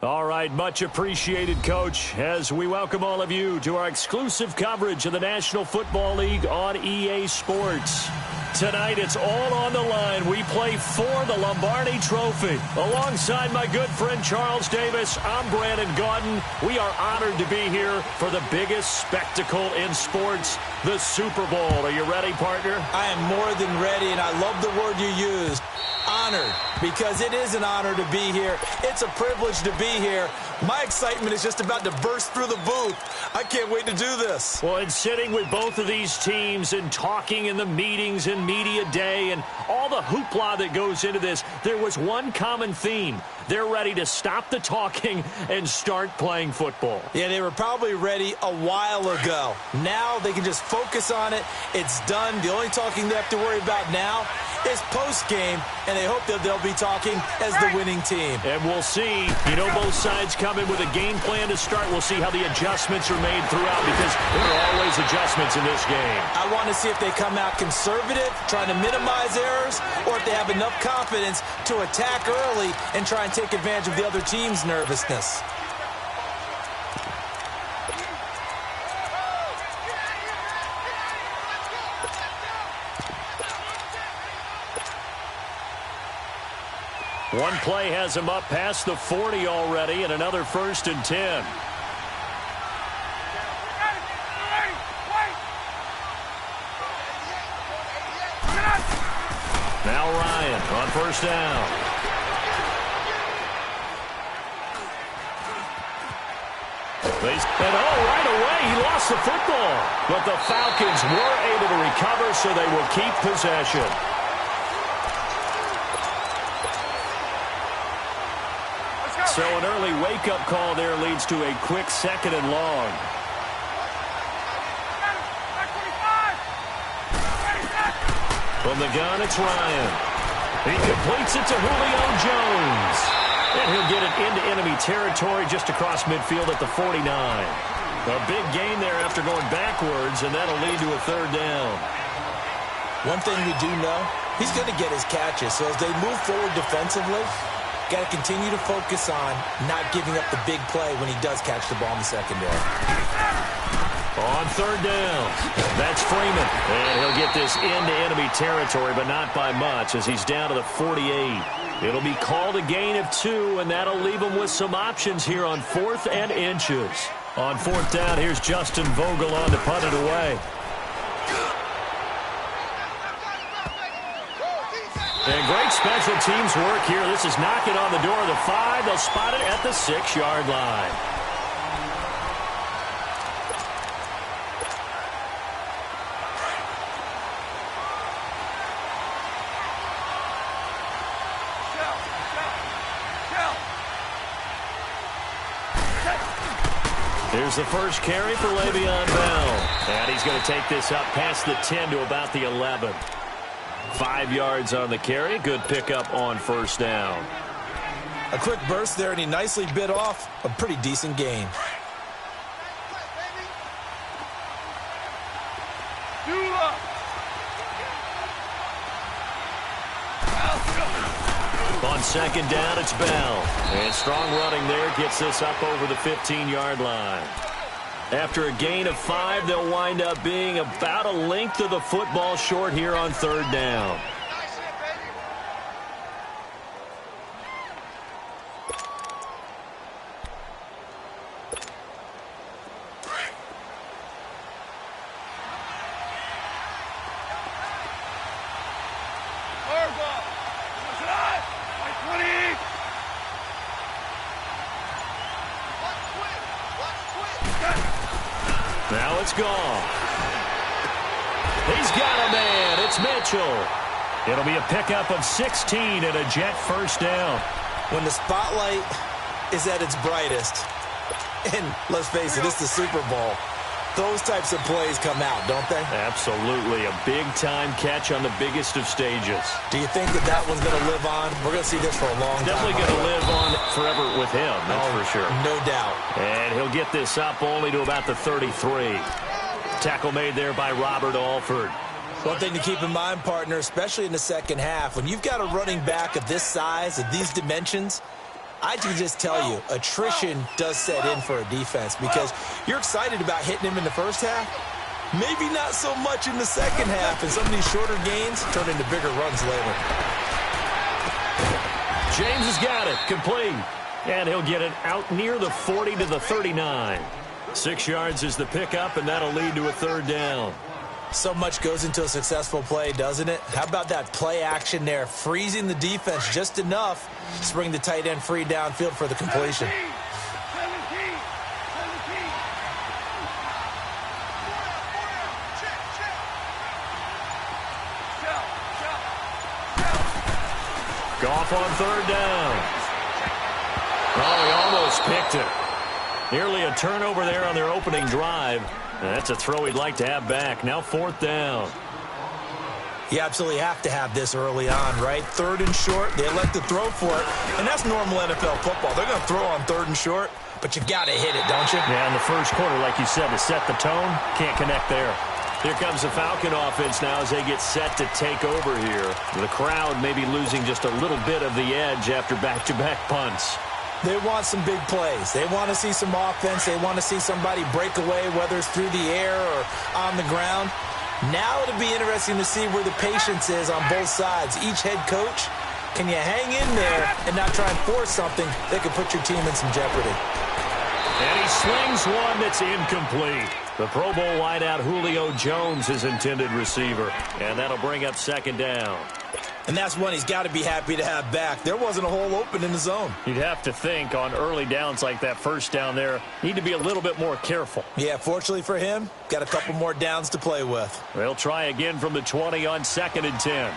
All right, much appreciated, Coach, as we welcome all of you to our exclusive coverage of the National Football League on EA Sports. Tonight, it's all on the line. We play for the Lombardi Trophy. Alongside my good friend Charles Davis, I'm Brandon Gaudin. We are honored to be here for the biggest spectacle in sports, the Super Bowl. Are you ready, partner? I am more than ready, and I love the word you used. Honored, because it is an honor to be here. It's a privilege to be here. My excitement is just about to burst through the booth. I can't wait to do this. Well, and sitting with both of these teams and talking in the meetings and media day and all the hoopla that goes into this, there was one common theme. They're ready to stop the talking and start playing football. Yeah, they were probably ready a while ago. Now they can just focus on it. It's done. The only talking they have to worry about now is post-game, and they hope that they'll be talking as the winning team. And we'll see. You know, both sides come in with a game plan to start. We'll see how the adjustments are made throughout, because there are always adjustments in this game. I want to see if they come out conservative, trying to minimize errors, or if they have enough confidence to attack early and try and take advantage of the other team's nervousness. One play has him up past the 40 already, and another 1st and 10. Now Ryan on 1st down. And right away, he lost the football. But the Falcons were able to recover, so they will keep possession. So an early wake-up call there leads to a quick 2nd and long. From the gun, it's Ryan. He completes it to Julio Jones. And he'll get it into enemy territory just across midfield at the 49. A big gain there after going backwards, and that'll lead to a 3rd down. One thing we do know, he's going to get his catches. So as they move forward defensively, got to continue to focus on not giving up the big play when he does catch the ball in the secondary. On 3rd down, that's Freeman. And he'll get this into enemy territory, but not by much, as he's down to the 48. It'll be called a gain of 2, and that'll leave him with some options here on 4th and inches. On 4th down, here's Justin Vogel on to punt it away. And great special teams work here. This is knocking on the door of the 5. They'll spot it at the 6-yard line. Here's the first carry for Le'Veon Bell. And he's going to take this up past the 10 to about the 11. 5 yards on the carry. Good pickup on 1st down. A quick burst there, and he nicely bit off a pretty decent gain. On 2nd down, it's Bell. And strong running there gets this up over the 15-yard line. After a gain of 5, they'll wind up being about a length of the football short here on 3rd down. Now it's gone. He's got a man. It's Mitchell. It'll be a pickup of 16 and a Jet 1st down. When the spotlight is at its brightest, and let's face it, it's the Super Bowl, those types of plays come out, don't they? Absolutely. A big-time catch on the biggest of stages. Do you think that that one's going to live on? We're going to see this for a long time. Definitely going to live on forever with him, that's for sure. No doubt. And he'll get this up only to about the 33. Tackle made there by Robert Alford. One thing to keep in mind, partner, especially in the second half, when you've got a running back of this size, of these dimensions, I can just tell you, attrition does set in for a defense because you're excited about hitting him in the first half. Maybe not so much in the second half, and some of these shorter gains turn into bigger runs later. James has got it, complete. And he'll get it out near the 40 to the 39. 6 yards is the pickup, and that'll lead to a third down. So much goes into a successful play, doesn't it? How about that play action there, freezing the defense just enough to bring the tight end free downfield for the completion. Goff on third down. Oh, he almost picked it. Nearly a turnover there on their opening drive. That's a throw he'd like to have back. Now fourth down. You absolutely have to have this early on, right? Third and short, they elect to throw for it, and that's normal NFL football. They're going to throw on third and short, but you got to hit it, don't you? Yeah, in the first quarter, like you said, to set the tone, can't connect there. Here comes the Falcon offense now as they get set to take over here. The crowd maybe losing just a little bit of the edge after back-to-back punts. They want some big plays. They want to see some offense. They want to see somebody break away, whether it's through the air or on the ground. Now it'll be interesting to see where the patience is on both sides. Each head coach, can you hang in there and not try and force something that could put your team in some jeopardy? And he slings one that's incomplete. The Pro Bowl wideout Julio Jones is intended receiver. And that'll bring up second down. And that's one he's got to be happy to have back. There wasn't a hole open in the zone. You'd have to think on early downs like that first down there, need to be a little bit more careful. Yeah, fortunately for him, got a couple more downs to play with. They'll try again from the 20 on 2nd and 10.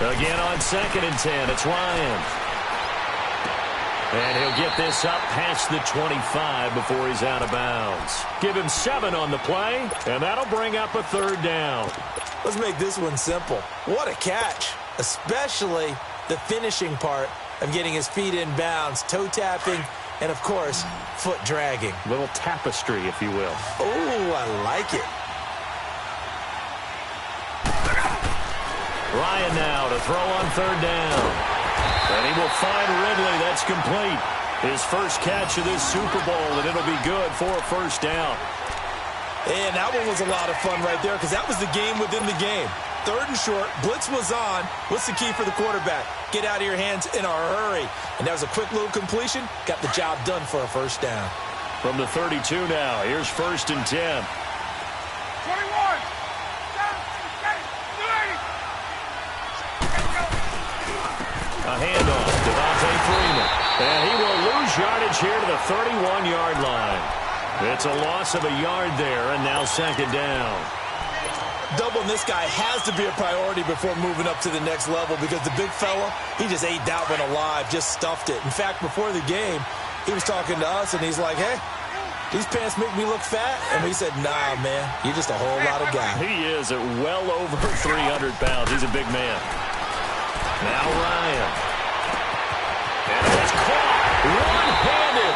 Again on 2nd and 10, it's Ryan. And he'll get this up past the 25 before he's out of bounds. Give him 7 on the play, and that'll bring up a third down. Let's make this one simple. What a catch, especially the finishing part of getting his feet in bounds, toe tapping, and, of course, foot dragging. Little tapestry, if you will. Oh, I like it. Ryan now to throw on third down. And he will find Ridley. That's complete. His first catch of this Super Bowl, and it'll be good for a first down. And that one was a lot of fun right there because that was the game within the game. Third and short, blitz was on. What's the key for the quarterback? Get out of your hands in a hurry. And that was a quick little completion. Got the job done for a first down. From the 32 now, here's 1st and 10. 21. A handoff, Devontae Freeman. And he will lose yardage here to the 31-yard line. It's a loss of a yard there, and now 2nd down. Doubling this guy has to be a priority before moving up to the next level because the big fella, he just ate that one alive, just stuffed it. In fact, before the game, he was talking to us, and he's like, hey, these pants make me look fat. And we said, nah, man, you're just a whole lot of guy. He is at well over 300 pounds. He's a big man. Now Ryan. And it's caught one-handed.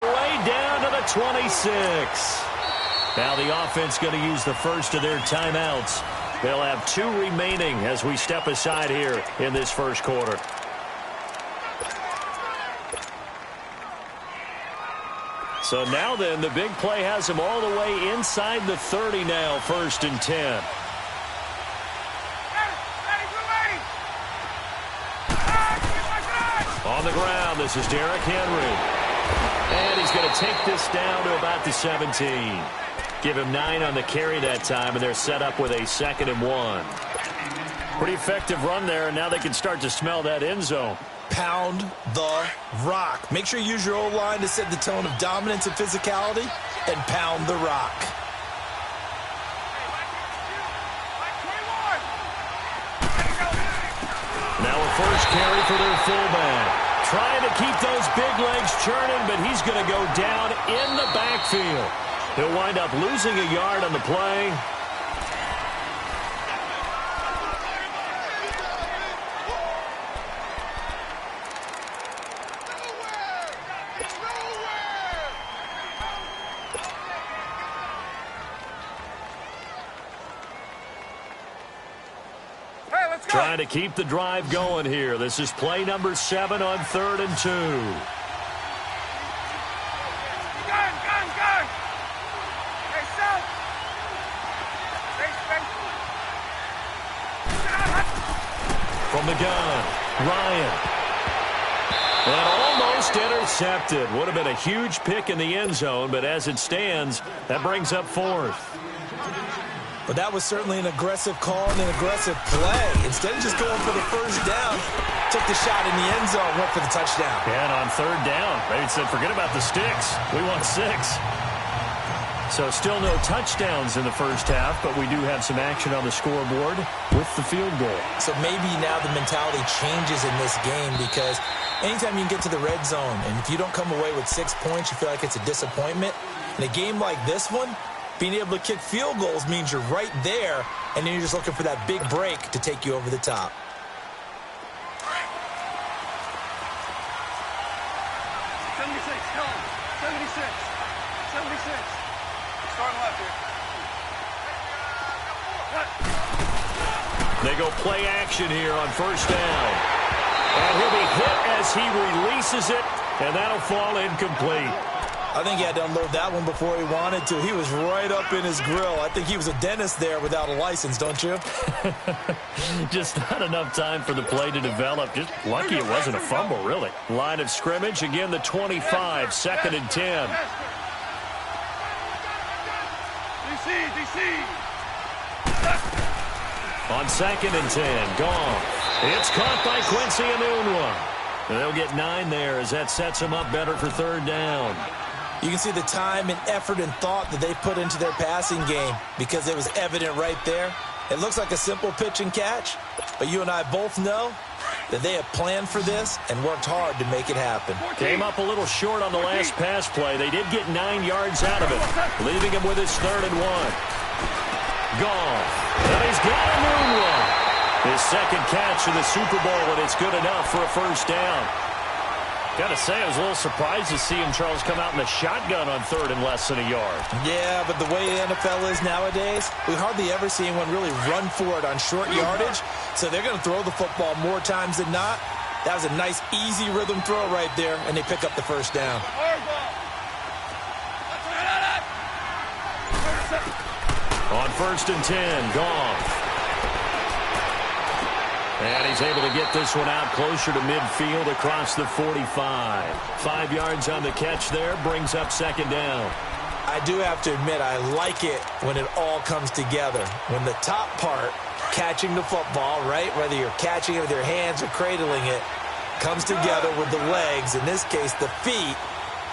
Way down to the 26. Now the offense going to use the first of their timeouts. They'll have 2 remaining as we step aside here in this first quarter. So now then, the big play has him all the way inside the 30 now, 1st and 10. On the ground, this is Derrick Henry. And he's going to take this down to about the 17. Give him 9 on the carry that time, and they're set up with a 2nd and 1. Pretty effective run there, and now they can start to smell that end zone. Pound the rock. Make sure you use your O-line to set the tone of dominance and physicality, and pound the rock. Now a first carry for their fullback. Trying to keep those big legs churning, but he's going to go down in the backfield. He'll wind up losing a yard on the play. to keep the drive going here. This is play number 7 on 3rd and 2. From the gun, Ryan. And almost intercepted. Would have been a huge pick in the end zone, but as it stands, that brings up 4th. But that was certainly an aggressive call and an aggressive play. Instead of just going for the first down, took the shot in the end zone, went for the touchdown. And on 3rd down, they said, forget about the sticks. We want 6. So still no touchdowns in the first half, but we do have some action on the scoreboard with the field goal. So maybe now the mentality changes in this game, because anytime you can get to the red zone, and if you don't come away with 6 points, you feel like it's a disappointment. In a game like this one, being able to kick field goals means you're right there, and then you're just looking for that big break to take you over the top. They go play action here on 1st down. And he'll be hit as he releases it, and that'll fall incomplete. I think he had to unload that one before he wanted to. He was right up in his grill. I think he was a dentist there without a license, don't you? Just not enough time for the play to develop. Just lucky it wasn't a fumble, really. Line of scrimmage, again the 25, 2nd and 10. On 2nd and 10, gone. It's caught by Quincy Enunwa. They'll get 9 there as that sets them up better for 3rd down. You can see the time and effort and thought that they put into their passing game, because it was evident right there. It looks like a simple pitch and catch, but you and I both know that they have planned for this and worked hard to make it happen. Came up a little short on the last pass play. They did get 9 yards out of it, leaving him with his 3rd and 1. Gone. And he's got a new one. His 2nd catch in the Super Bowl, and it's good enough for a 1st down. Got to say, I was a little surprised to see him, Charles, come out in the shotgun on 3rd and less than a yard. Yeah, but the way the NFL is nowadays, we hardly ever see anyone really run for it on short yardage. So they're going to throw the football more times than not. That was a nice, easy rhythm throw right there, and they pick up the 1st down. On 1st and 10, gone. And he's able to get this one out closer to midfield across the 45. 5 yards on the catch there, brings up 2nd down. I do have to admit, I like it when it all comes together. When the top part, catching the football, right, whether you're catching it with your hands or cradling it, comes together with the legs, in this case the feet,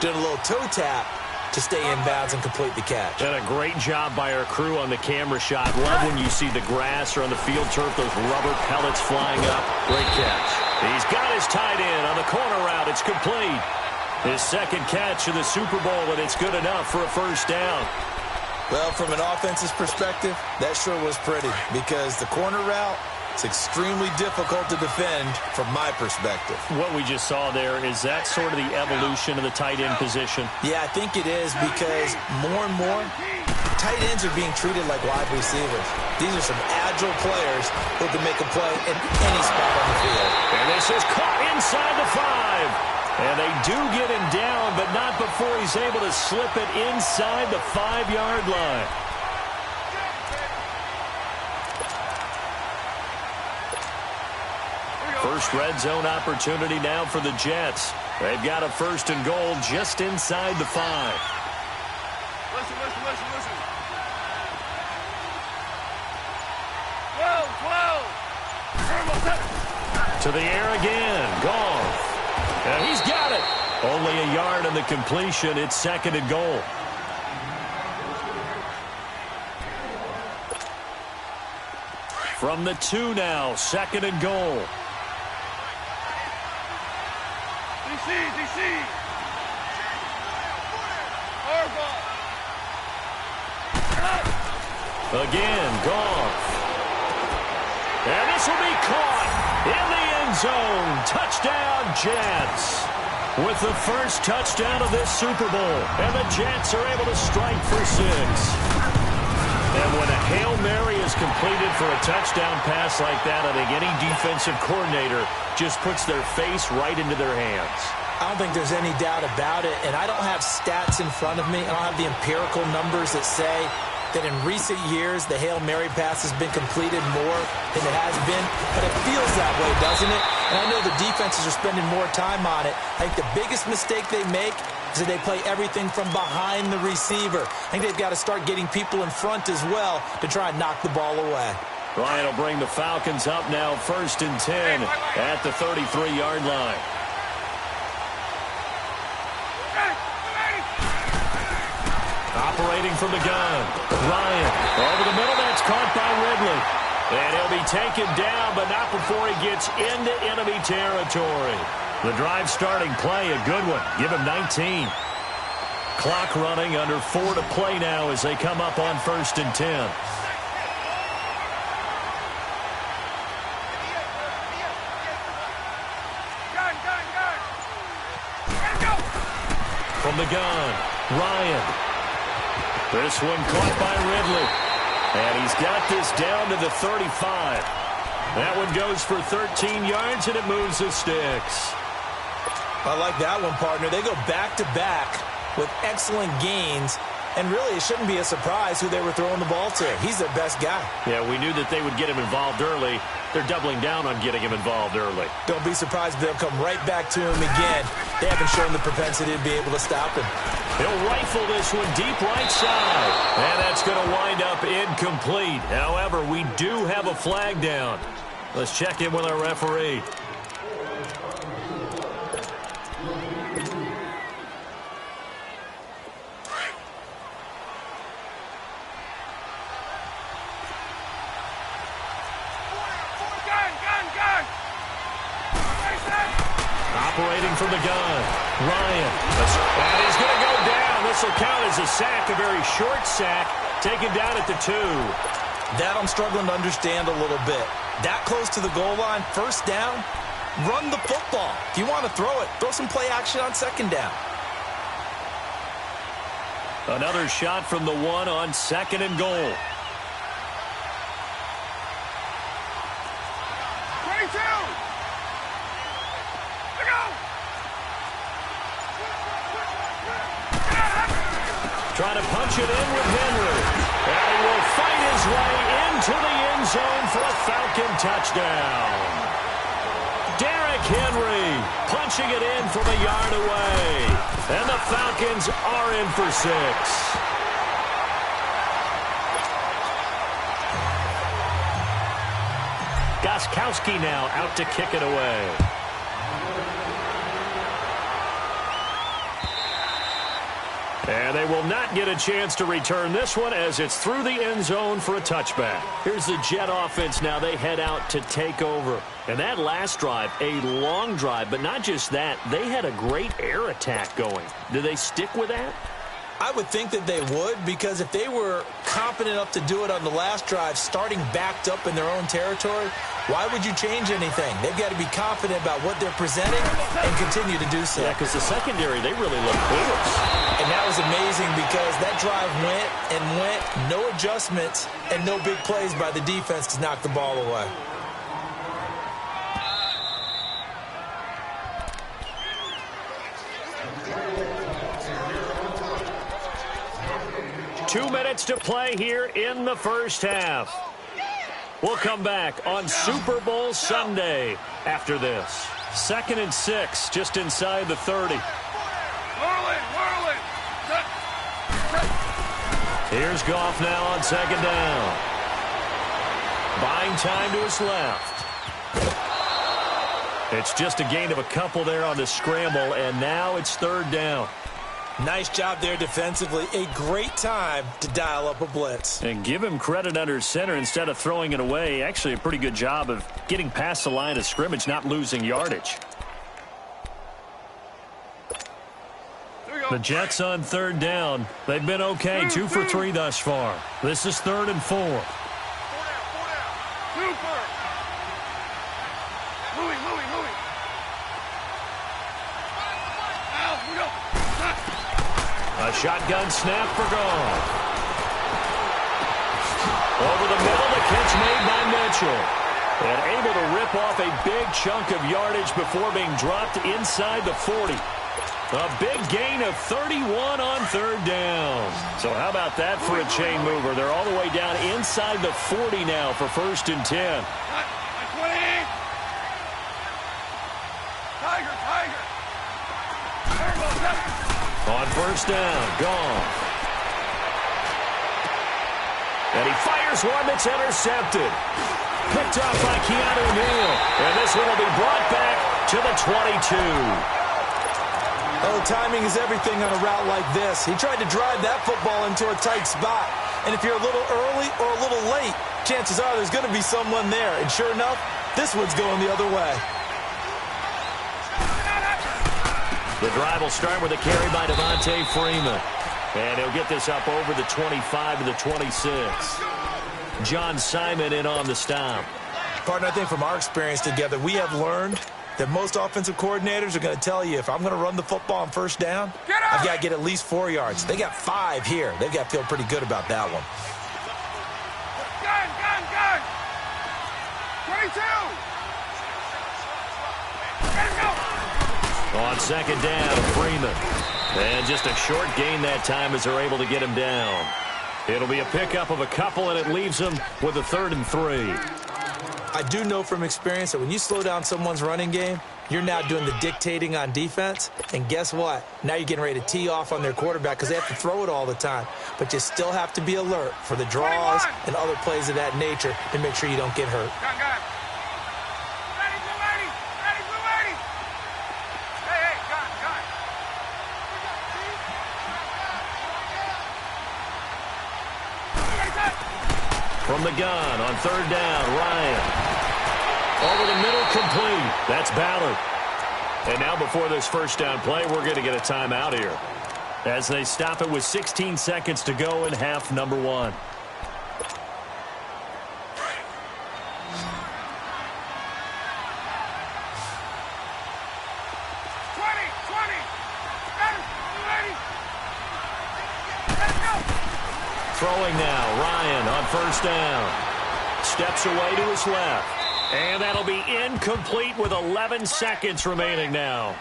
doing a little toe tap to stay in bounds and complete the catch. And a great job by our crew on the camera shot. Love when you see the grass or on the field turf, those rubber pellets flying up. Great catch. He's got his tight end on the corner route. It's complete. His 2nd catch in the Super Bowl, and it's good enough for a 1st down. Well, from an offense's perspective, that sure was pretty, because the corner route, it's extremely difficult to defend from my perspective. What we just saw there, is that sort of the evolution of the tight end position? Yeah, I think it is, because more and more, tight ends are being treated like wide receivers. These are some agile players who can make a play in any spot on the field. And this is caught inside the 5. And they do get him down, but not before he's able to slip it inside the 5-yard line. First red zone opportunity now for the Jets. They've got a 1st and goal just inside the 5. Listen. 12. To the air again. Gone. And he's got it. Only a yard on the completion. It's 2nd and goal. From the 2 now, 2nd and goal. DC. Again, Goff. And this will be caught in the end zone. Touchdown, Jets. With the first touchdown of this Super Bowl. And the Jets are able to strike for 6. And when a Hail Mary is completed for a touchdown pass like that. I think any defensive coordinator just puts their face right into their hands. I don't think there's any doubt about it, and I don't have stats in front of me. I don't have the empirical numbers that say that in recent years the Hail Mary pass has been completed more than it has been, but it feels that way, doesn't it? And I know the defenses are spending more time on it. I think the biggest mistake they make is that they play everything from behind the receiver. I think they've got to start getting people in front as well to try and knock the ball away. Ryan will bring the Falcons up now, 1st and 10 at the 33-yard line. Operating from the gun, Ryan over the middle. That's caught by Ridley. And he'll be taken down, but not before he gets into enemy territory. The drive starting play, a good one. Give him 19. Clock running, under 4 to play now as they come up on 1st and 10. From the gun, Ryan. This one caught by Ridley. And he's got this down to the 35. That one goes for 13 yards, and it moves the sticks. I like that one, partner. They go back-to-back with excellent gains. And really, it shouldn't be a surprise who they were throwing the ball to. He's their best guy. Yeah, we knew that they would get him involved early. They're doubling down on getting him involved early. Don't be surprised if they'll come right back to him again. They haven't shown the propensity to be able to stop him. He'll rifle this one deep right side. And that's going to wind up incomplete. However, we do have a flag down. Let's check in with our referee. Operating from the gun, Ryan. And he's going to go down. This will count as a sack, a very short sack, taken down at the 2. That I'm struggling to understand a little bit. That close to the goal line, 1st down, run the football. If you want to throw it, throw some play action on 2nd down. Another shot from the 1 on 2nd and goal. 22! Trying to punch it in with Henry. And he will fight his way into the end zone for a Falcon touchdown. Derrick Henry punching it in from a yard away. And the Falcons are in for 6. Gostkowski now out to kick it away. And they will not get a chance to return this one as it's through the end zone for a touchback. Here's the Jet offense now. They head out to take over. And that last drive, a long drive, but not just that. They had a great air attack going. Do they stick with that? I would think that they would, because if they were competent enough to do it on the last drive, starting backed up in their own territory, why would you change anything? They've got to be confident about what they're presenting and continue to do so. Yeah, because the secondary, they really look clueless. And that was amazing because that drive went and went, no adjustments, and no big plays by the defense to knock the ball away. Two minutes to play here in the first half. We'll come back on Super Bowl Sunday after this. 2nd and 6, just inside the 30. Whirl it. Here's Goff now on 2nd down. Buying time to his left. It's just a gain of a couple there on the scramble, and now it's 3rd down. Nice job there defensively. A great time to dial up a blitz. And give him credit under center instead of throwing it away. Actually, a pretty good job of getting past the line of scrimmage, not losing yardage. The Jets on 3rd down. They've been okay. 2 for 3 thus far. This is 3rd and 4. 4 down. Super. Louis. Al, we go. A shotgun snap for Goff. Over the middle, the catch made by Mitchell. And able to rip off a big chunk of yardage before being dropped inside the 40. A big gain of 31 on third down. So how about that for a chain mover? They're all the way down inside the 40 now for 1st and 10. 20. Tiger. There goes Tiger. On 1st down, gone. And he fires one that's intercepted. Picked off by Keanu Neal. And this one will be brought back to the 22. Oh, timing is everything on a route like this. He tried to drive that football into a tight spot. And if you're a little early or a little late, chances are there's going to be someone there. And sure enough, this one's going the other way. The drive will start with a carry by Devontae Freeman. And he'll get this up over the 25 to the 26. John Simon in on the stop. Partner, I think from our experience together, we have learned that most offensive coordinators are going to tell you, if I'm going to run the football on 1st down, I've got to get at least 4 yards. They got 5 here. They've got to feel pretty good about that one. Gun. 22. Let's go. On 2nd down, Freeman. And just a short gain that time as they're able to get him down. It'll be a pickup of a couple, and it leaves them with a 3rd and 3. I do know from experience that when you slow down someone's running game, you're now doing the dictating on defense. And guess what? Now you're getting ready to tee off on their quarterback because they have to throw it all the time. But you still have to be alert for the draws 21. and other plays of that nature to make sure you don't get hurt. Gun. Ready, blue 80. Hey, gun. From the gun on 3rd down, Ryan. Over the middle, complete. That's Ballard. And now before this 1st down play, we're going to get a timeout here as they stop it with 16 seconds to go in half number 1. Throwing now, Ryan on 1st down. Steps away to his left. And that'll be incomplete with 11 seconds remaining now.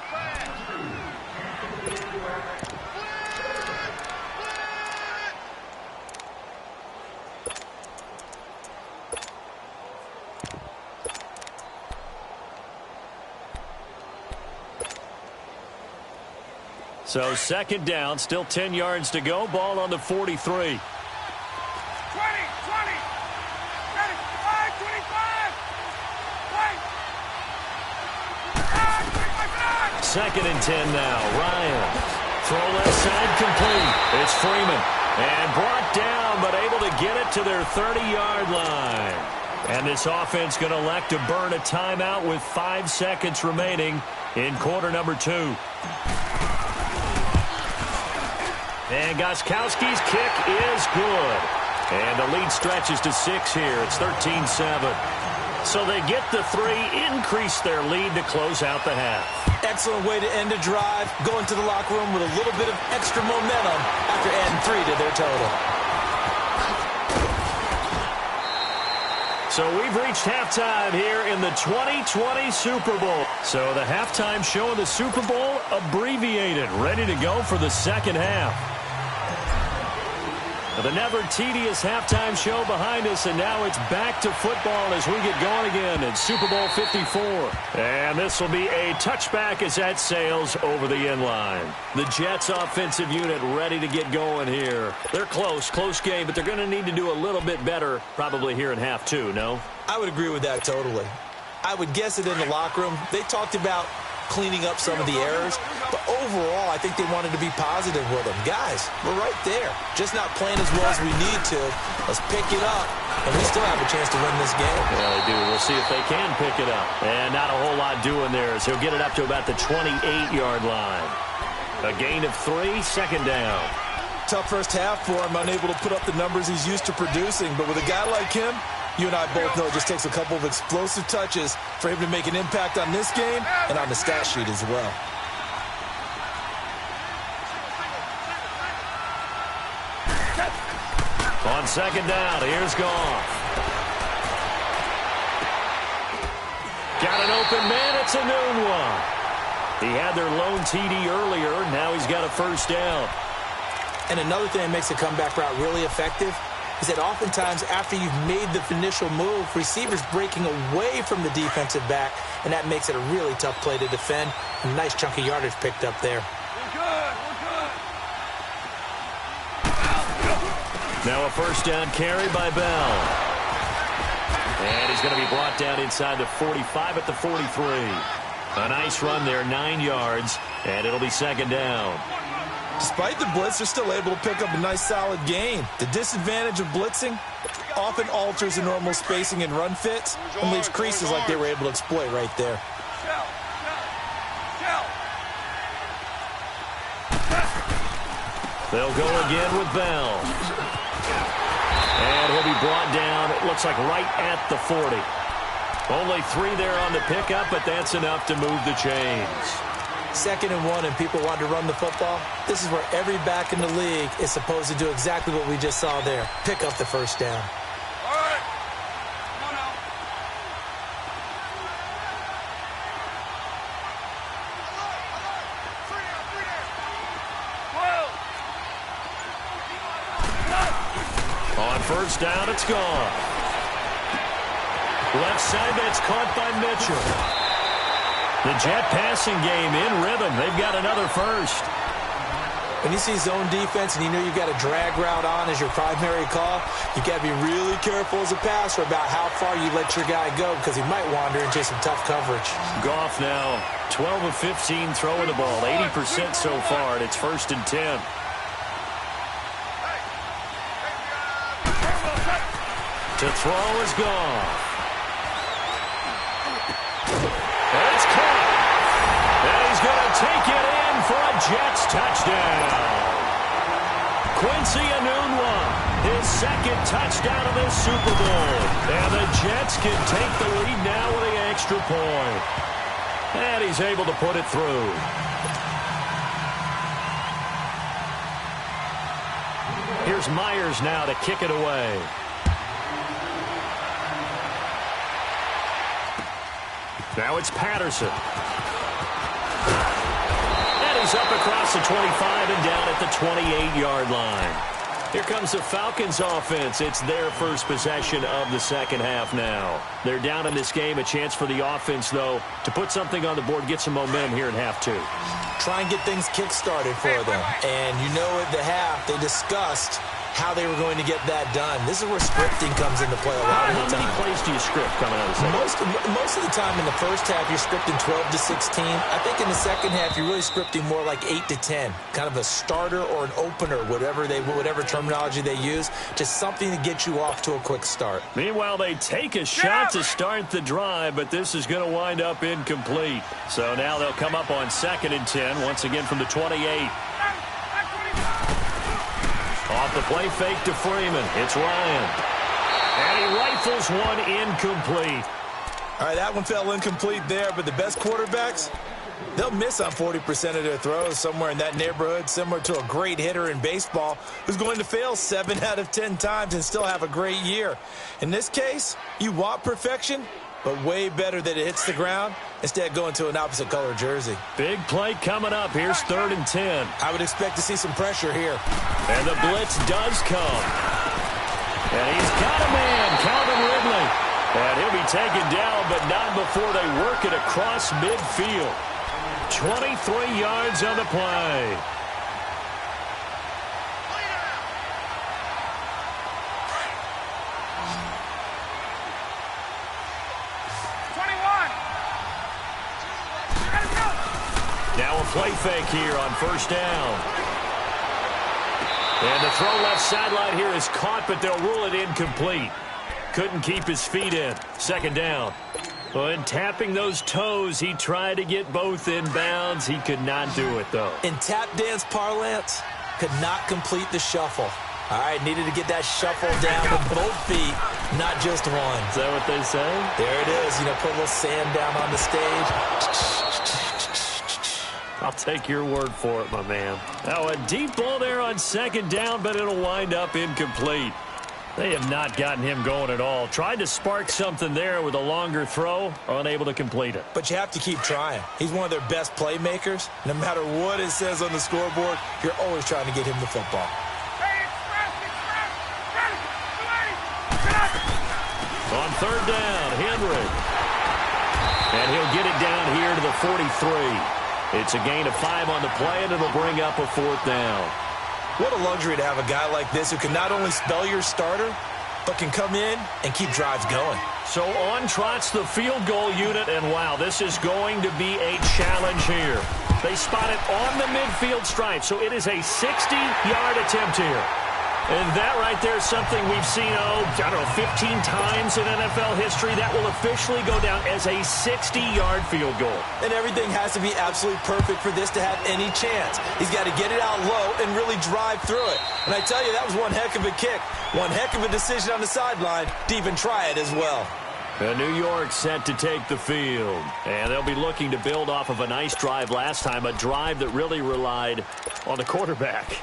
So 2nd down, still 10 yards to go. Ball on the 43. 2nd and 10 now. Ryan. Throw left side complete. It's Freeman. And brought down, but able to get it to their 30-yard line. And this offense going to elect to burn a timeout with 5 seconds remaining in quarter number 2. And Gostkowski's kick is good. And the lead stretches to 6 here. It's 13-7. So they get the 3, increase their lead to close out the half. Excellent way to end a drive, go into the locker room with a little bit of extra momentum after adding 3 to their total. So we've reached halftime here in the 2020 Super Bowl. So the halftime show of the Super Bowl abbreviated, ready to go for the 2nd half. The never tedious halftime show behind us, and now it's back to football as we get going again in Super Bowl 54. And this will be a touchback as that sails over the end line. The Jets offensive unit ready to get going here. They're close game, but they're going to need to do a little bit better probably here in half 2, no? I would agree with that totally. I would guess that in the locker room, they talked about cleaning up some of the errors, but overall, I think they wanted to be positive with them. Guys, we're right there. Just not playing as well as we need to. Let's pick it up, and we still have a chance to win this game. Yeah, they do. We'll see if they can pick it up. And not a whole lot doing there as he'll get it up to about the 28-yard line. A gain of 3, 2nd down. Tough first half for him, unable to put up the numbers he's used to producing, but with a guy like him, you and I both know it just takes a couple of explosive touches for him to make an impact on this game and on the stat sheet as well. On second down, here's Goff. Got an open man. It's a noon one. He had their lone TD earlier. Now he's got a first down. And another thing that makes a comeback route really effective is that oftentimes after you've made the initial move, receivers breaking away from the defensive back, and that makes it a really tough play to defend. A nice chunk of yardage picked up there. We're good. We're good. Now a first down carry by Bell. And he's going to be brought down inside the 45 at the 43. A nice run there, 9 yards, and it'll be second down. Despite the blitz, they're still able to pick up a nice solid gain. The disadvantage of blitzing often alters the normal spacing and run fits and leaves creases like they were able to exploit right there. They'll go again with Bell. And he'll be brought down, it looks like right at the 40. Only 3 there on the pickup, but that's enough to move the chains. 2nd and 1 and people want to run the football. This is where every back in the league is supposed to do exactly what we just saw there. Pick up the first down. All right. Come on now. On first down, it's gone. Left side, that's caught by Mitchell. The Jet passing game in rhythm. They've got another first. When you see zone defense and you know you've got a drag route on as your primary call, you got to be really careful as a passer about how far you let your guy go because he might wander into some tough coverage. Goff now 12 of 15 throwing the ball, 80% so far, and it's first and 10. To throw is Goff. And it's caught. And he's going to take it in for a Jets touchdown. Quincy Enunwa, his 2nd touchdown of this Super Bowl. And the Jets can take the lead now with an extra point. And he's able to put it through. Here's Myers now to kick it away. Now it's Patterson. And he's up across the 25 and down at the 28-yard line. Here comes the Falcons offense. It's their first possession of the second half now. They're down in this game. A chance for the offense, though, to put something on the board, get some momentum here in half 2. Try and get things kick-started for them. And you know at the half, they discussed how they were going to get that done. This is where scripting comes into play a lot of the time. How many plays do you script coming out of the second? Most of the time in the first half, you're scripting 12 to 16. I think in the second half, you're really scripting more like 8 to 10. Kind of a starter or an opener, whatever terminology they use. Just something to get you off to a quick start. Meanwhile, they take a shot to start the drive, but this is going to wind up incomplete. So now they'll come up on 2nd and 10, once again from the 28. Off the play fake to Freeman. It's Ryan. And he rifles one incomplete. All right, that one fell incomplete there, but the best quarterbacks, they'll miss on 40% of their throws, somewhere in that neighborhood, similar to a great hitter in baseball who's going to fail 7 out of 10 times and still have a great year. In this case, you want perfection, but way better that it hits the ground instead of going to an opposite color jersey. Big play coming up. Here's 3rd and 10. I would expect to see some pressure here. And the blitz does come. And he's got a man, Calvin Ridley. And he'll be taken down, but not before they work it across midfield. 23 yards on the play. Now a play fake here on first down. And the throw left sideline here is caught, but they'll rule it incomplete. Couldn't keep his feet in. 2nd down. When tapping those toes, he tried to get both in bounds. He could not do it, though. In tap dance parlance, could not complete the shuffle. All right, needed to get that shuffle down with both feet, not just one. Is that what they say? There it is. You know, put a little sand down on the stage. I'll take your word for it, my man. Now a deep ball there on 2nd down, but it'll wind up incomplete. They have not gotten him going at all. Tried to spark something there with a longer throw, unable to complete it. But you have to keep trying. He's one of their best playmakers. No matter what it says on the scoreboard, you're always trying to get him the football. On third down, Henry. And he'll get it down here to the 43. It's a gain of 5 on the play, and it'll bring up a 4th down. What a luxury to have a guy like this who can not only spell your starter, but can come in and keep drives going. So on trots the field goal unit, and wow, this is going to be a challenge here. They spot it on the midfield stripe, so it is a 60-yard attempt here. And that right there is something we've seen, I don't know, 15 times in NFL history. That will officially go down as a 60-yard field goal. And everything has to be absolutely perfect for this to have any chance. He's got to get it out low and really drive through it. And I tell you, that was one heck of a kick. One heck of a decision on the sideline to even try it as well. New York set to take the field. And they'll be looking to build off of a nice drive last time, a drive that really relied on the quarterback.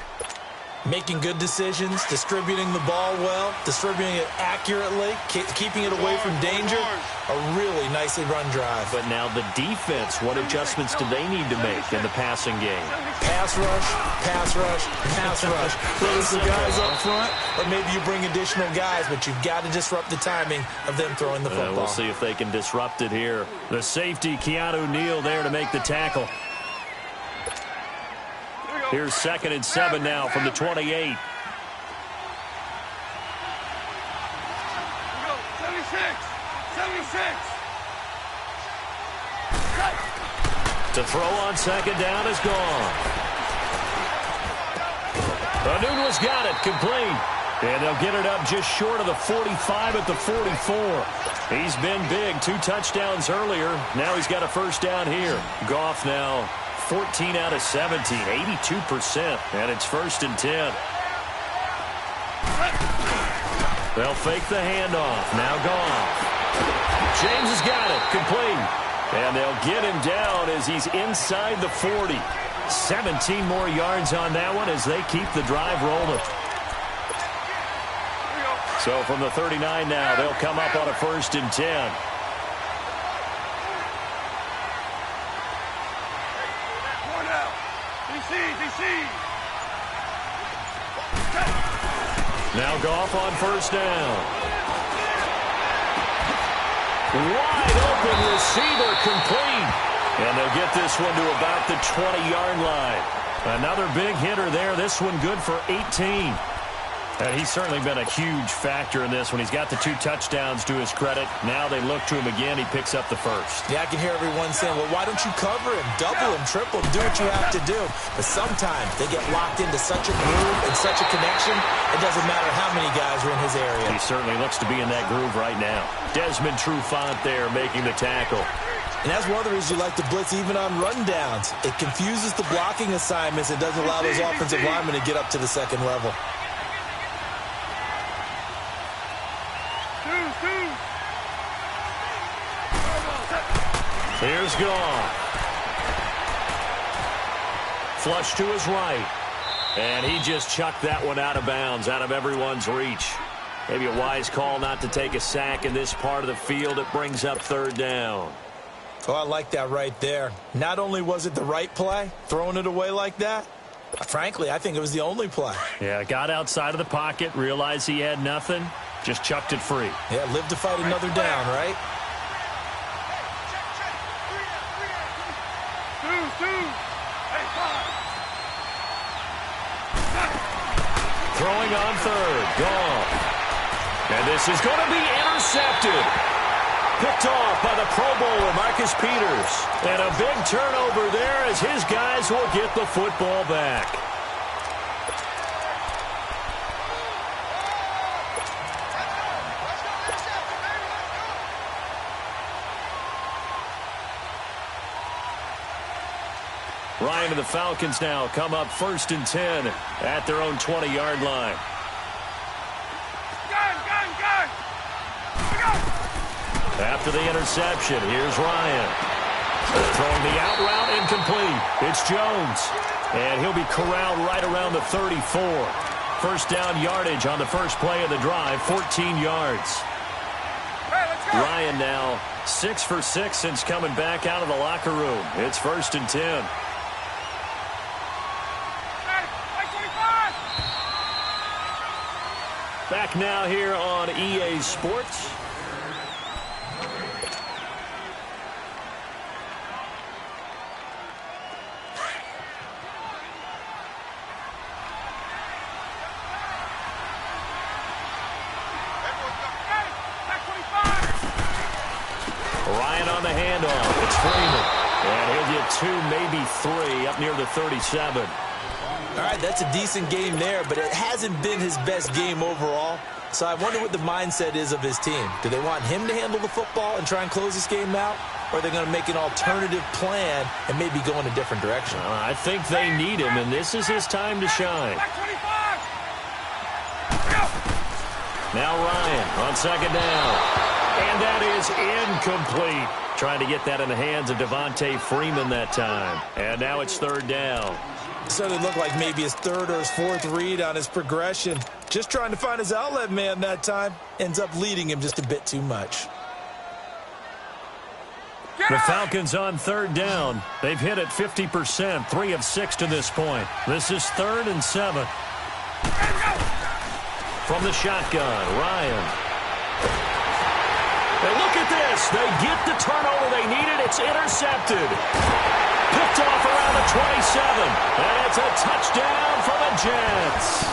Making good decisions, distributing the ball well, distributing it accurately, keeping it away from danger. A really nicely run drive. But now the defense, what adjustments do they need to make in the passing game? Pass rush, pass rush, pass rush. Throw some guys up front, or maybe you bring additional guys, but you've got to disrupt the timing of them throwing the football. We'll see if they can disrupt it here. The safety, Keanu Neal, there to make the tackle. Here's 2nd and 7 now from the 28. 76, 76. To throw on 2nd down is gone. Anunwa's got it, complete. And they'll get it up just short of the 45 at the 44. He's been big, 2 touchdowns earlier. Now he's got a 1st down here. Goff now 14 out of 17, 82%, and it's 1st and 10. They'll fake the handoff. Now Goff. James has got it, complete. And they'll get him down as he's inside the 40. 17 more yards on that one as they keep the drive rolling. So from the 39 now, they'll come up on a 1st and 10. Now Goff on 1st down. Wide open receiver, complete. And they'll get this one to about the 20-yard line. Another big hitter there. This one good for 18. And he's certainly been a huge factor in this one. He's got the 2 touchdowns to his credit. Now they look to him again. He picks up the 1st. Yeah, I can hear everyone saying, well, why don't you cover him, double him, triple him, do what you have to do. But sometimes they get locked into such a groove and such a connection, it doesn't matter how many guys are in his area. He certainly looks to be in that groove right now. Desmond Trufant there making the tackle. And that's one of the reasons you like to blitz even on rundowns. It confuses the blocking assignments and doesn't allow those offensive linemen to get up to the 2nd level. Here's Goff. Flush to his right. And he just chucked that one out of bounds, out of everyone's reach. Maybe a wise call not to take a sack in this part of the field. It brings up 3rd down. Oh, I like that right there. Not only was it the right play, throwing it away like that, frankly, I think it was the only play. Yeah, got outside of the pocket, realized he had nothing, just chucked it free. Yeah, live to fight another down, right? Throwing on 3rd, Goff. And this is going to be intercepted. Picked off by the Pro Bowler, Marcus Peters. And a big turnover there as his guys will get the football back. Ryan and the Falcons now come up 1st and 10 at their own 20-yard line. After the interception, here's Ryan. Throwing the out route, incomplete. It's Jones. And he'll be corralled right around the 34. first down yardage on the first play of the drive, 14 yards. Hey, let's go. Ryan now 6 for 6 since coming back out of the locker room. It's 1st and 10. Back now here on EA Sports. Ryan on the handoff. It's Freeman. And he'll get 2, maybe 3 up near the 37. All right, that's a decent game there, but it hasn't been his best game overall. So I wonder what the mindset is of his team. Do they want him to handle the football and try and close this game out? Or are they going to make an alternative plan and maybe go in a different direction? I think they need him, and this is his time to shine. Now Ryan on 2nd down. And that is incomplete. Trying to get that in the hands of Devontae Freeman that time. And now it's 3rd down. So it looked like maybe his 3rd or his 4th read on his progression. Just trying to find his outlet man that time. Ends up leading him just a bit too much. The Falcons on 3rd down. They've hit it 50%, 3 of 6 to this point. This is 3rd and 7. From the shotgun, Ryan. They look at this. They get the turnover they needed. It's intercepted. Picked off around the 27. And it's a touchdown for the Jets.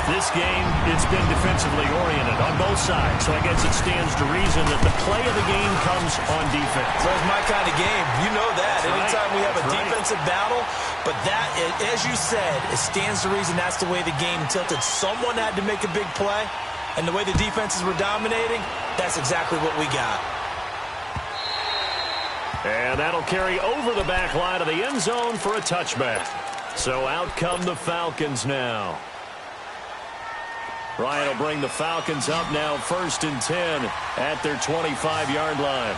This game, it's been defensively oriented on both sides. So I guess it stands to reason that the play of the game comes on defense. That's my kind of game. You know that. That's Anytime right. we have a That's defensive battle. But that, as you said, it stands to reason that's the way the game tilted. Someone had to make a big play. And the way the defenses were dominating, that's exactly what we got. And that'll carry over the back line of the end zone for a touchback. So out come the Falcons now. Ryan will bring the Falcons up now 1st and 10 at their 25-yard line.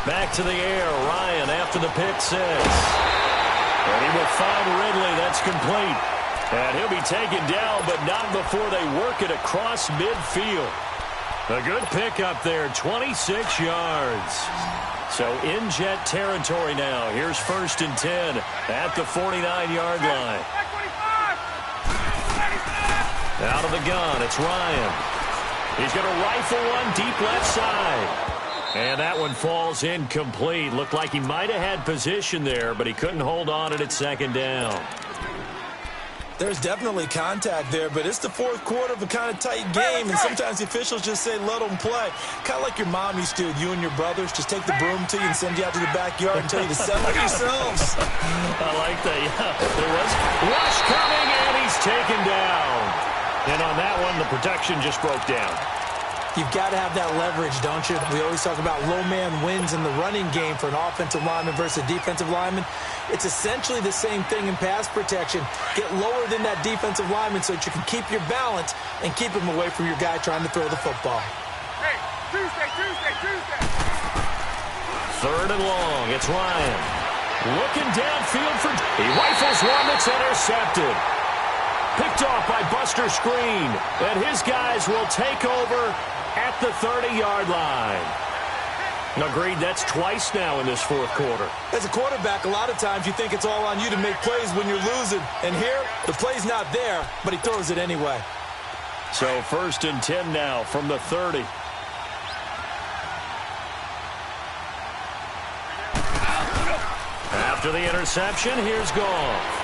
Back to the air, Ryan after the pick 6. And he will find Ridley. That's complete. And he'll be taken down, but not before they work it across midfield. A good pickup there, 26 yards. So in Jet territory now. Here's 1st and 10 at the 49-yard line. Out of the gun, it's Ryan. He's going to rifle one deep left side. And that one falls incomplete. Looked like he might have had position there, but he couldn't hold on it at 2nd down. There's definitely contact there, but it's the 4th quarter of a kind of tight game, and sometimes the officials just say, let them play. Kind of like your mom used to with you and your brothers. Just take the broom to you and send you out to the backyard and tell you to settle yourselves. I like that, yeah. There was rush coming, and he's taken down. And on that one, the protection just broke down. You've got to have that leverage, don't you? We always talk about low man wins in the running game for an offensive lineman versus a defensive lineman. It's essentially the same thing in pass protection. Get lower than that defensive lineman so that you can keep your balance and keep him away from your guy trying to throw the football. Hey, Tuesday. 3rd and long. It's Ryan. Looking downfield for... He rifles one that's intercepted. Picked off by Buster Screen. And his guys will take over at the 30-yard line. Agreed, that's twice now in this 4th quarter. As a quarterback, a lot of times you think it's all on you to make plays when you're losing. And here, the play's not there, but he throws it anyway. So 1st and 10 now from the 30. After the interception, here's Goff.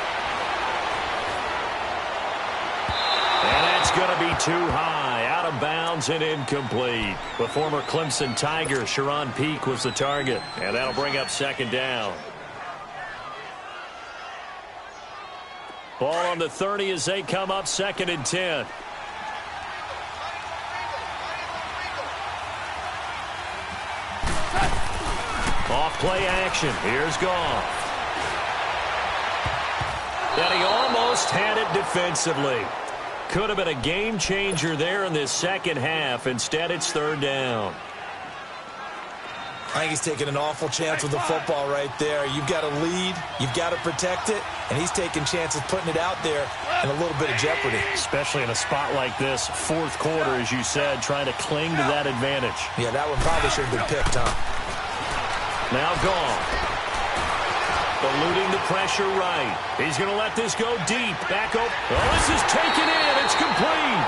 And that's going to be too high, out of bounds and incomplete. The former Clemson Tiger, Sharon Peak, was the target. And that'll bring up 2nd down. Ball on the 30 as they come up 2nd and 10. Off play action. Here's Goff. And he almost had it defensively. Could have been a game changer there in this second half. Instead, it's 3rd down. I think he's taking an awful chance with the football right there. You've got to lead, you've got to protect it, and he's taking chances putting it out there in a little bit of jeopardy. Especially in a spot like this, fourth quarter, as you said, trying to cling to that advantage. Yeah, that one probably should have been picked, huh? Now gone. Eluding the pressure right. He's going to let this go deep. Back up. Oh, this is taken in. It's complete.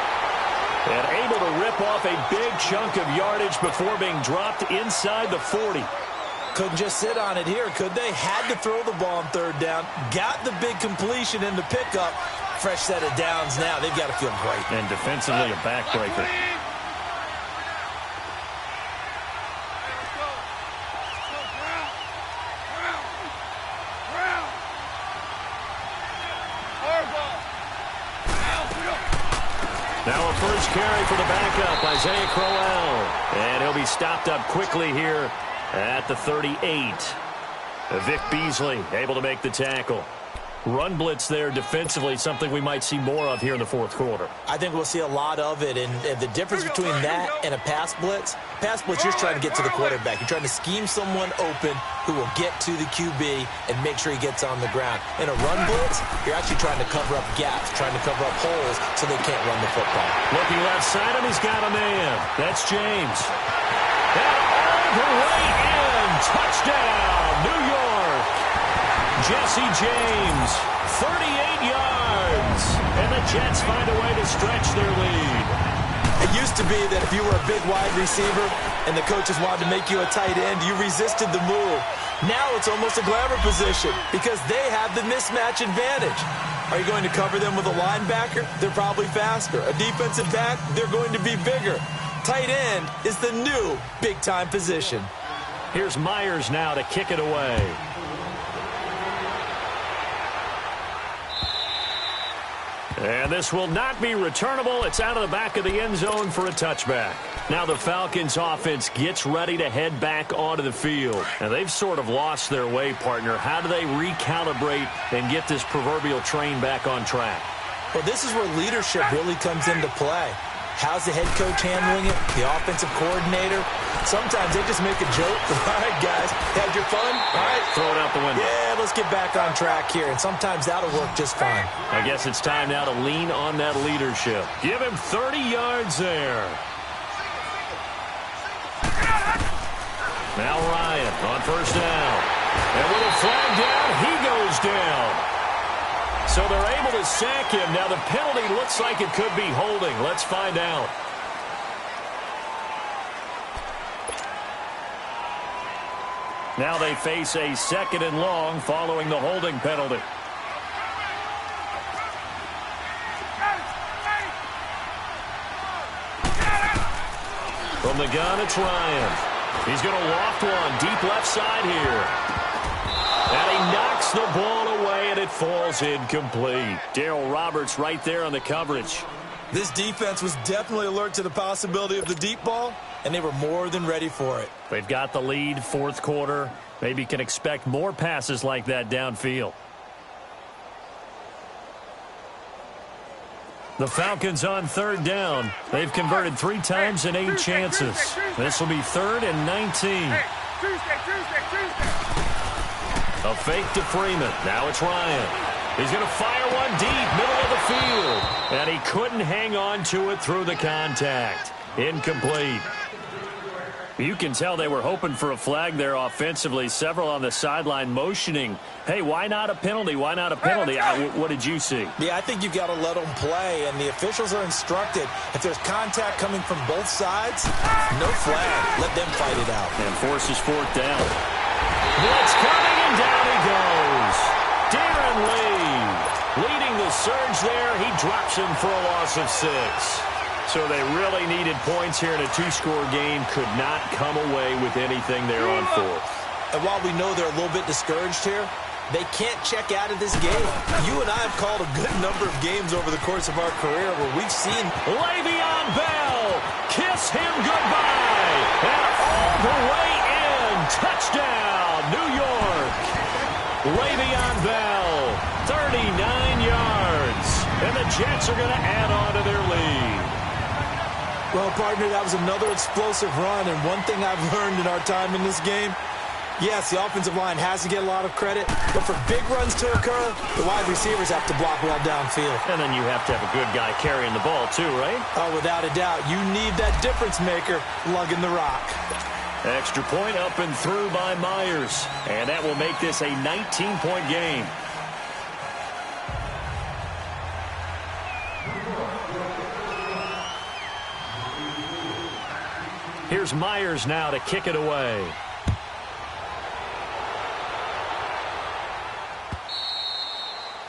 And able to rip off a big chunk of yardage before being dropped inside the 40. Couldn't just sit on it here, could they? Had to throw the ball on third down. Got the big completion in the pickup. Fresh set of downs now. They've got to feel great. And defensively, a backbreaker. Now a first carry for the backup, Isaiah Crowell. And he'll be stopped up quickly here at the 38. Vic Beasley able to make the tackle. Run blitz there defensively, something we might see more of here in the fourth quarter. I think we'll see a lot of it, and the difference between that and a pass blitz, you're just trying to get to the quarterback. You're trying to scheme someone open who will get to the QB and make sure he gets on the ground. In a run blitz, you're actually trying to cover up gaps, trying to cover up holes so they can't run the football. Looking left side him, he's got a man. That's James. And all the way in. Touchdown, New York. Jesse James, 38 yards. And the Jets find a way to stretch their lead. It used to be that if you were a big wide receiver and the coaches wanted to make you a tight end, you resisted the move. Now it's almost a glamour position because they have the mismatch advantage. Are you going to cover them with a linebacker? They're probably faster. A defensive back? They're going to be bigger. Tight end is the new big-time position. Here's Myers now to kick it away. And this will not be returnable. It's out of the back of the end zone for a touchback. Now the Falcons offense gets ready to head back onto the field. And they've sort of lost their way, partner. How do they recalibrate and get this proverbial train back on track? Well, this is where leadership really comes into play. How's the head coach handling it? The offensive coordinator? Sometimes they just make a joke. All right, guys, had your fun? All right. Throw it out the window. Yeah, let's get back on track here. And sometimes that'll work just fine. I guess it's time now to lean on that leadership. Give him 30 yards there. Now Ryan on first down. And with a flag down, he goes down. So they're able to sack him. Now the penalty looks like it could be holding. Let's find out. Now they face a 2nd and long following the holding penalty. From the gun, it's Ryan. He's going to loft one deep left side here. And he knocks the ball away, and it falls incomplete. Darryl Roberts right there on the coverage. This defense was definitely alert to the possibility of the deep ball, and they were more than ready for it. They've got the lead, fourth quarter. Maybe can expect more passes like that downfield. The Falcons on third down. They've converted 3 times in 8 chances. This will be 3rd and 19. A fake to Freeman. Now it's Ryan. He's going to fire one deep, middle of the field. And he couldn't hang on to it through the contact. Incomplete. You can tell they were hoping for a flag there offensively. Several on the sideline motioning, hey, why not a penalty? Why not a penalty? What did you see? Yeah, I think you've got to let them play, and the officials are instructed. If there's contact coming from both sides, no flag. Let them fight it out. And forces 4th down. Blitz coming, and down he goes. Darren Lee leading the surge there. He drops him for a loss of 6. So they really needed points here in a 2-score game. Could not come away with anything there on 4th. And while we know they're a little bit discouraged here, they can't check out of this game. You and I have called a good number of games over the course of our career where we've seen Le'Veon Bell kiss him goodbye. And all the way in. Touchdown, New York. Le'Veon Bell, 39 yards. And the Jets are going to add on to their lead. Well, partner, that was another explosive run, and one thing I've learned in our time in this game, yes, the offensive line has to get a lot of credit, but for big runs to occur, the wide receivers have to block well downfield. And then you have to have a good guy carrying the ball too, right? Oh, without a doubt. You need that difference maker lugging the rock. Extra point up and through by Myers. And that will make this a 19-point game. Here's Myers now to kick it away.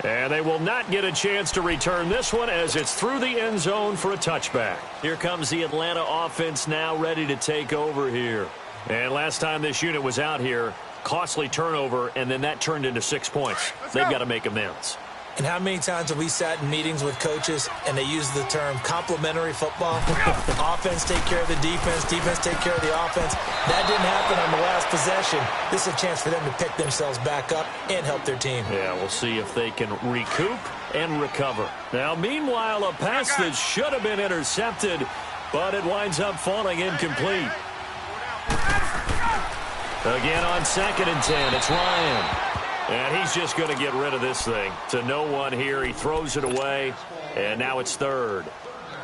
And they will not get a chance to return this one as it's through the end zone for a touchback. Here comes the Atlanta offense now ready to take over here. And last time this unit was out here, costly turnover, and then that turned into 6 points. They've got to make amends. And how many times have we sat in meetings with coaches and they use the term complementary football? Offense take care of the defense, defense take care of the offense. That didn't happen on the last possession. This is a chance for them to pick themselves back up and help their team. Yeah, we'll see if they can recoup and recover. Now, meanwhile, a pass that should have been intercepted, but it winds up falling incomplete. Again on 2nd and 10, it's Ryan. And he's just going to get rid of this thing. To no one here. He throws it away, and now it's 3rd.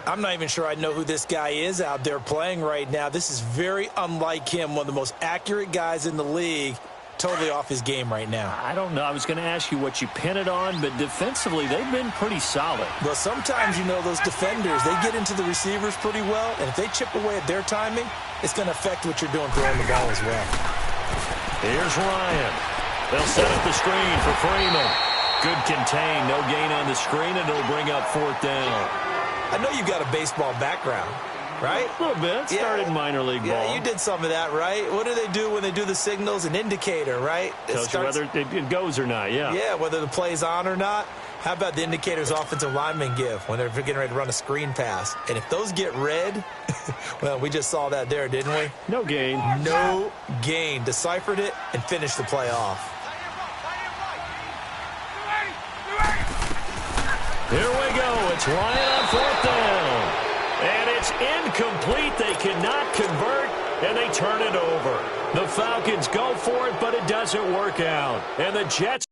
I'm not even sure I know who this guy is out there playing right now. This is very unlike him, one of the most accurate guys in the league. Totally off his game right now. I don't know. I was going to ask you what you pin it on, but defensively, they've been pretty solid. Well, sometimes, you know, those defenders, they get into the receivers pretty well, and if they chip away at their timing, it's going to affect what you're doing throwing the ball as well. Here's Ryan. They'll set up the screen for Freeman. Good contain. No gain on the screen, and it'll bring up 4th down. I know you've got a baseball background, right? A little bit. Started minor league ball. Yeah, you did some of that, right? What do they do when they do the signals? An indicator, right? Tells you whether it goes or not, yeah. Yeah, whether the play's on or not. How about the indicators offensive linemen give when they're getting ready to run a screen pass? And if those get red, well, we just saw that there, didn't we? No gain. No gain. Deciphered it and finished the play off. Here we go. It's Ryan on 4th down. And it's incomplete. They cannot convert, and they turn it over. The Falcons go for it, but it doesn't work out. And the Jets